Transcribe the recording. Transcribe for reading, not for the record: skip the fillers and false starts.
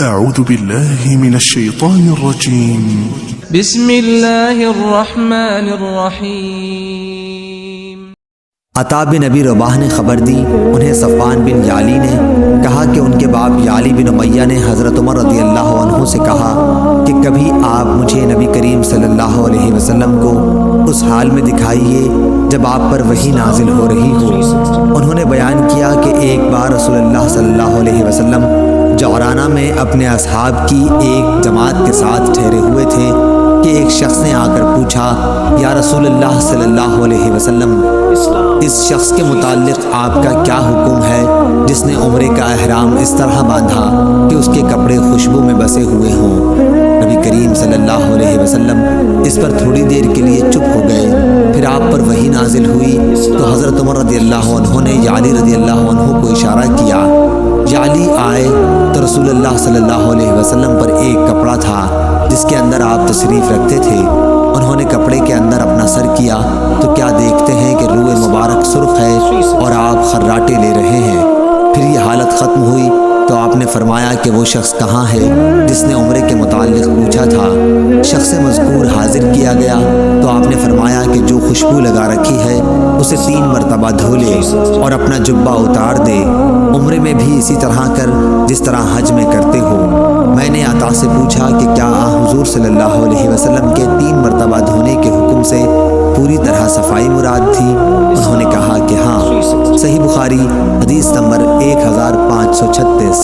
أعوذ بالله من الشيطان الرجيم. بسم اللہ الرحمن الرحیم۔ عطا بن ابی رباح نے خبر دی، انہیں صفوان بن یعلی نے کہا کہ ان کے باپ یعلی بن امیہ نے حضرت عمر رضی اللہ عنہ سے کہا کہ کبھی آپ مجھے نبی کریم صلی اللہ علیہ وسلم کو اس حال میں دکھائیے جب آپ پر وحی نازل ہو رہی ہو۔ انہوں نے بیان کیا کہ ایک بار رسول اللہ صلی اللہ علیہ وسلم جعرانہ میں اپنے اصحاب کی ایک جماعت کے ساتھ ٹھہرے ہوئے تھے کہ ایک شخص نے آ کر پوچھا، یا رسول اللہ صلی اللہ علیہ وسلم، اس شخص کے متعلق آپ کا کیا حکم ہے جس نے عمرے کا احرام اس طرح باندھا کہ اس کے کپڑے خوشبو میں بسے ہوئے ہوں؟ نبی کریم صلی اللہ علیہ وسلم اس پر تھوڑی دیر کے لیے چپ ہو گئے، پھر آپ پر وحی نازل ہوئی تو حضرت عمر رضی اللہ عنہ نے یعلی رضی اللہ عنہ کو اشارہ کیا۔ یعلی آئے تو رسول اللہ صلی اللہ علیہ وسلم پر ایک کپڑا تھا جس کے اندر آپ تشریف رکھتے تھے۔ انہوں نے کپڑے کے اندر اپنا سر کیا تو کیا دیکھتے ہیں کہ روح مبارک سرخ ہے اور آپ خراٹے لے رہے ہیں۔ پھر یہ حالت ختم ہوئی تو آپ نے فرمایا کہ وہ شخص کہاں ہے جس نے عمرے کے متعلق پوچھا تھا؟ شخص مذکور حاضر کیا گیا تو آپ نے فرمایا کہ جو خوشبو لگا رکھی ہے اسے 3 مرتبہ دھو لے اور اپنا جبہ اتار دے، عمرے میں بھی اسی طرح کر جس طرح حج میں کرتے ہو۔ میں نے عطا سے پوچھا کہ کیا حضور صلی اللہ علیہ وسلم کے 3 مرتبہ دھونے کے حکم سے پوری طرح صفائی مراد تھی؟ انہوں نے کہا کہ ہاں۔ صحیح بخاری حدیث نمبر 1536۔